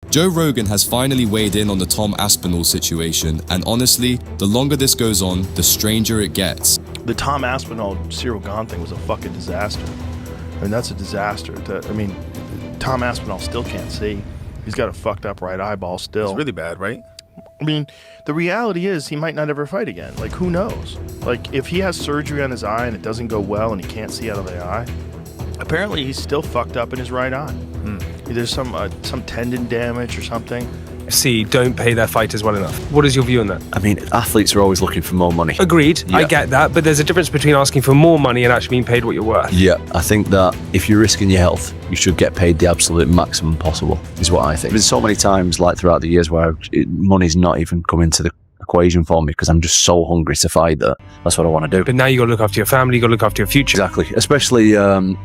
Joe Rogan has finally weighed in on the Tom Aspinall situation, and honestly, the longer this goes on, the stranger it gets. The Tom Aspinall Ciryl Gane thing was a fucking disaster. I mean, that's a disaster. Tom Aspinall still can't see. He's got a fucked up right eyeball still. It's really bad, right? I mean, the reality is he might not ever fight again. Like, who knows? Like, if he has surgery on his eye and it doesn't go well and he can't see out of the eye, apparently he's still fucked up in his right eye. There's some tendon damage or something. UFC don't pay their fighters well enough. What is your view on that? I mean, athletes are always looking for more money. Agreed, Yeah. I get that, but there's a difference between asking for more money and actually being paid what you're worth. Yeah, I think that if you're risking your health, you should get paid the absolute maximum possible, is what I think. There's so many times, like throughout the years, where money's not even come into the equation for me because I'm just so hungry to fight that that's what I want to do. But now you got to look after your family, you got to look after your future. Exactly. Especially,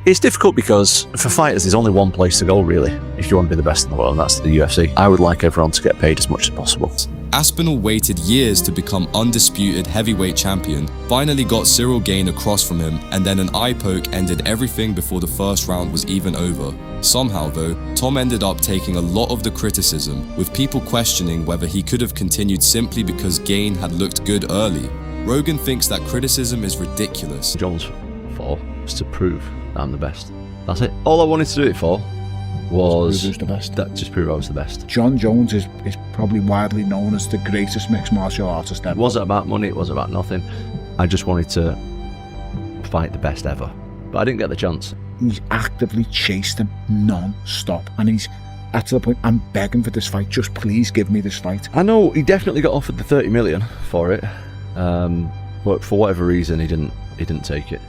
it's difficult because for fighters, there's only one place to go, really, if you want to be the best in the world, and that's the UFC. I would like everyone to get paid as much as possible. Aspinall waited years to become undisputed heavyweight champion, finally got Ciryl Gane across from him, and then an eye poke ended everything before the first round was even over. Somehow though, Tom ended up taking a lot of the criticism, with people questioning whether he could have continued simply because Gane had looked good early. Rogan thinks that criticism is ridiculous. Jones for was to prove that I'm the best. That's it. All I wanted to do it for was Who's the best? just prove I was the best. John Jones is probably widely known as the greatest mixed martial artist ever. It wasn't about money, it wasn't about nothing. I just wanted to fight the best ever. But I didn't get the chance. He's actively chased him non-stop, and he's at the point, I'm begging for this fight, just please give me this fight. I know he definitely got offered the 30 million for it, but for whatever reason he didn't take it.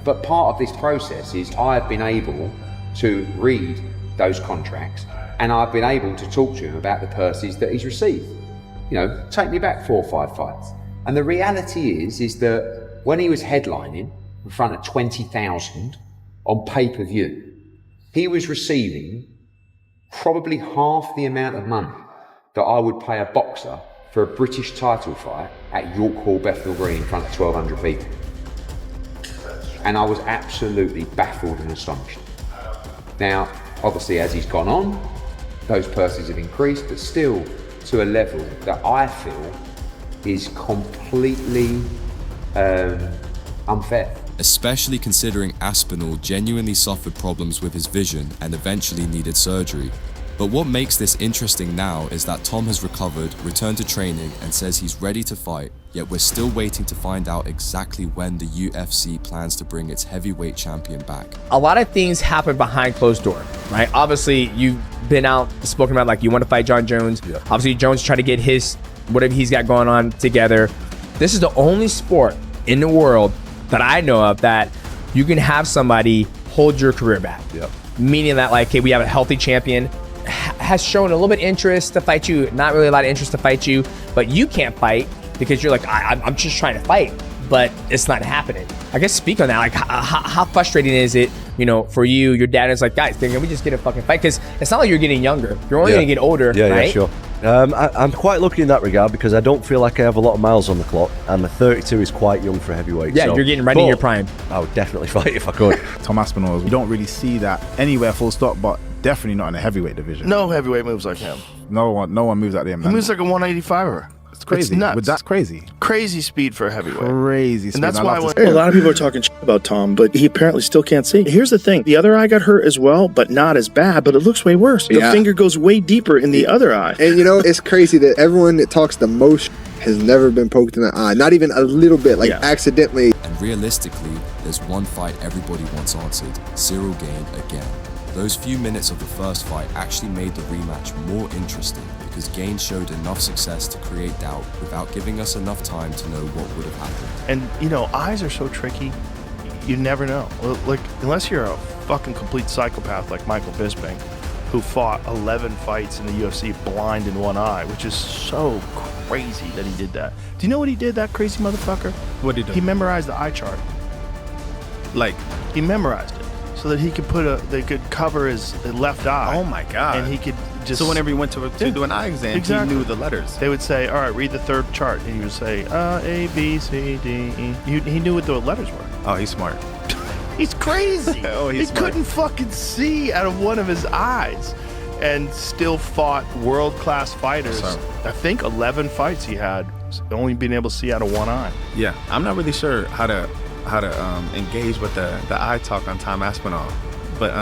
But part of this process is I've been able to read those contracts, and I've been able to talk to him about the purses that he's received. Take me back 4 or 5 fights. And the reality is that when he was headlining in front of 20,000 on pay-per-view, he was receiving probably half the amount of money that I would pay a boxer for a British title fight at York Hall, Bethnal Green in front of 1,200 people. And I was absolutely baffled and astonished. Now, obviously, as he's gone on, those purses have increased, but still to a level that I feel is completely unfair. Especially considering Aspinall genuinely suffered problems with his vision and eventually needed surgery. But what makes this interesting now is that Tom has recovered, returned to training, and says he's ready to fight, yet we're still waiting to find out exactly when the UFC plans to bring its heavyweight champion back. A lot of things happen behind closed door, right? Obviously, you've been out spoken about, like, you want to fight John Jones. Yeah. Obviously, Jones trying to get his, whatever he's got going on, together. This is the only sport in the world that I know of that you can have somebody hold your career back. Yep. Meaning that, like, okay, we have a healthy champion, has shown a little bit of interest to fight you, not really a lot of interest to fight you, but you can't fight because you're like, I'm just trying to fight, but it's not happening. I guess speak on that, like how frustrating is it, for you, your dad is like, guys, can we just get a fucking fight? Because it's not like you're getting younger, you're only gonna get older, right? Yeah, sure. I'm quite lucky in that regard because I don't feel like I have a lot of miles on the clock, and the 32 is quite young for heavyweight. Yeah, so you're getting right in your prime. I would definitely fight if I could. Tom Aspinall, you don't really see that anywhere full stop, but definitely not in the heavyweight division. No heavyweight moves like him. No one moves like him. He moves like a 185er. It's crazy. It's nuts. But that's crazy. Crazy speed for a heavyweight. Crazy speed. And that's why a lot of people are talking shit about Tom, but he apparently still can't see. Here's the thing. The other eye got hurt as well, but not as bad, but it looks way worse. The finger goes way deeper in the other eye. And it's crazy that everyone that talks the most has never been poked in the eye. Not even a little bit, accidentally. And realistically, there's one fight everybody wants answered: Ciryl Gane again. Those few minutes of the first fight actually made the rematch more interesting because Gane showed enough success to create doubt without giving us enough time to know what would have happened. And, eyes are so tricky, you never know. Like, unless you're a fucking complete psychopath like Michael Bisping, who fought 11 fights in the UFC blind in one eye, which is so crazy that he did that. Do you know what he did, that crazy motherfucker? What did he do? He memorized the eye chart. He memorized it so that he could they could cover his left eye. Oh my God. And he could just... So whenever he went to do an eye exam, exactly. He knew the letters. They would say, all right, read the third chart. And he would say, A, B, C, D, E. He knew what the letters were. Oh, he's smart. He's crazy. He's he smart. couldn't fucking see out of one of his eyes. and still fought world-class fighters. I think 11 fights he had, only being able to see out of one eye. Yeah, I'm not really sure how to engage with the eye talk on Tom Aspinall, but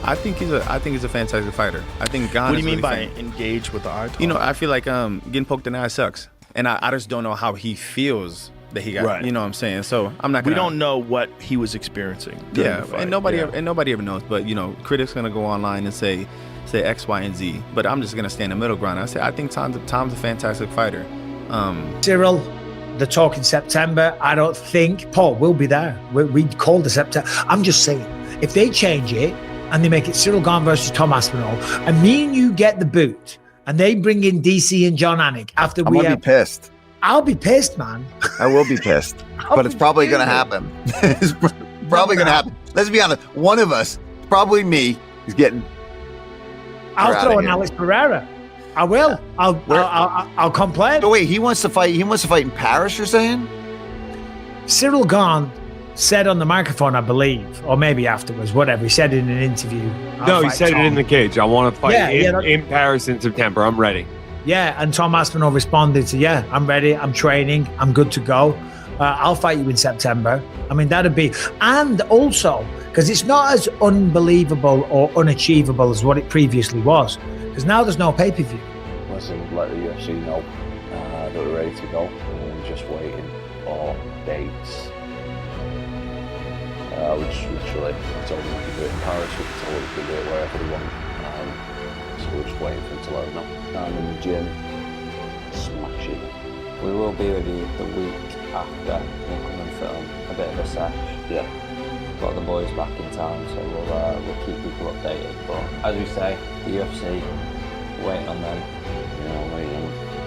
I think he's a fantastic fighter. I think Gane. What do you mean by engage with the eye talk? You know, I feel like getting poked in the eye sucks, and I just don't know how he feels that he got. Right. You know what I'm saying? So I'm not. We don't know what he was experiencing. Yeah, The fight. and nobody ever knows. But you know, critics gonna go online and say X, Y, and Z. But I'm just gonna stand in the middle ground. I say I think Tom's a fantastic fighter. Ciryl, they're talking September. I don't think Paul will be there. We called the September. I'm just saying, if they change it and they make it Ciryl Gane versus Tom Aspinall, and me and you get the boot, and they bring in DC and John Anik after I'm gonna be pissed. I'll be pissed, man. I will be pissed, but it's probably gonna happen. It's probably gonna happen. Let's be honest. One of us, probably me, is getting. I'll throw an Alex Pereira. I will. I'll complain. Oh wait, he wants to fight. He wants to fight in Paris. You're saying? Ciryl Gane said on the microphone, I believe, or maybe afterwards, whatever. He said in an interview. No, he said it in the cage. I want to fight in Paris in September. I'm ready. Yeah, and Tom Aspinall responded to, yeah, I'm ready. I'm training. I'm good to go. I'll fight you in September. I mean, that'd be, and also because it's not as unbelievable or unachievable as what it previously was. Because now there's no pay-per-view. Listen, let the UFC know that we're ready to go. We're just waiting for dates. We just literally told them we could do it in Paris, we told them we could do it wherever we want. So we're just waiting for them to let us know. I'm in the gym, smashing. We will be with you the week after. We'll come and film a bit of a sesh. Yeah. Got the boys back in town, so we'll keep people updated. But as we say, the UFC, waiting on them.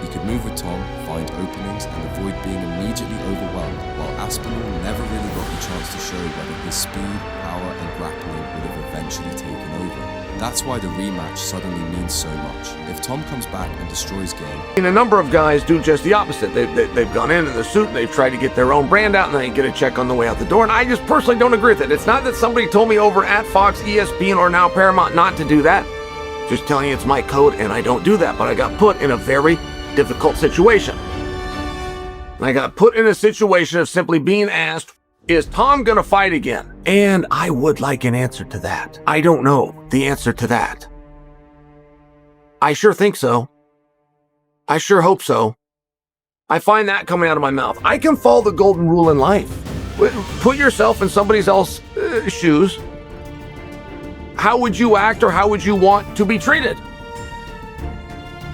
He could move with Tom, find openings, and avoid being immediately overwhelmed, while Aspinall never really got the chance to show whether his speed, power, and grappling would have eventually taken over. That's why the rematch suddenly means so much. If Tom comes back and destroys Gane, And a number of guys do just the opposite. They've gone into the suit and they've tried to get their own brand out and they get a check on the way out the door. And I just personally don't agree with it. It's not that somebody told me over at Fox, ESPN, or now Paramount not to do that. Just telling you it's my code and I don't do that. But I got put in a very difficult situation. And I got put in a situation of simply being asked, is Tom gonna fight again? And I would like an answer to that. I don't know the answer to that. I sure think so. I sure hope so. I find that coming out of my mouth. I can follow the golden rule in life. Put yourself in somebody else's shoes. How would you act or how would you want to be treated?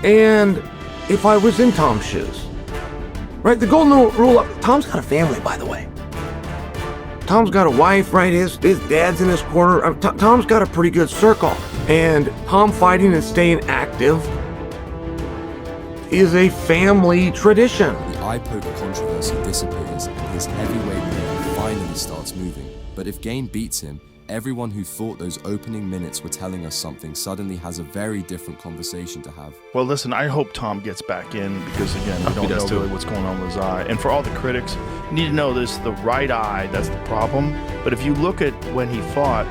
And if I was in Tom's shoes, right? The golden rule, Tom's got a family, by the way. Tom's got a wife, right? His dad's in his corner. Tom's got a pretty good circle. And Tom fighting and staying active is a family tradition. the eye poke controversy disappears and his heavyweight name finally starts moving. But if Gane beats him, everyone who thought those opening minutes were telling us something suddenly has a very different conversation to have. Well, listen, I hope Tom gets back in because, again, we don't know really what's going on with his eye. And for all the critics, you need to know this, the right eye, that's the problem. But if you look at when he fought,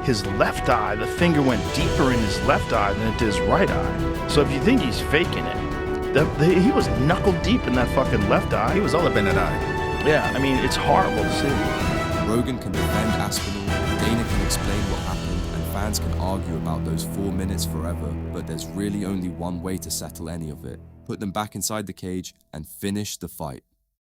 his left eye, the finger went deeper in his left eye than it did his right eye. So if you think he's faking it, he was knuckle deep in that fucking left eye. He was all up in that eye. Yeah, I mean, it's horrible to see. Rogan can defend Aspinall, Dana can explain what happened, and fans can argue about those 4 minutes forever, but there's really only one way to settle any of it. Put them back inside the cage and finish the fight.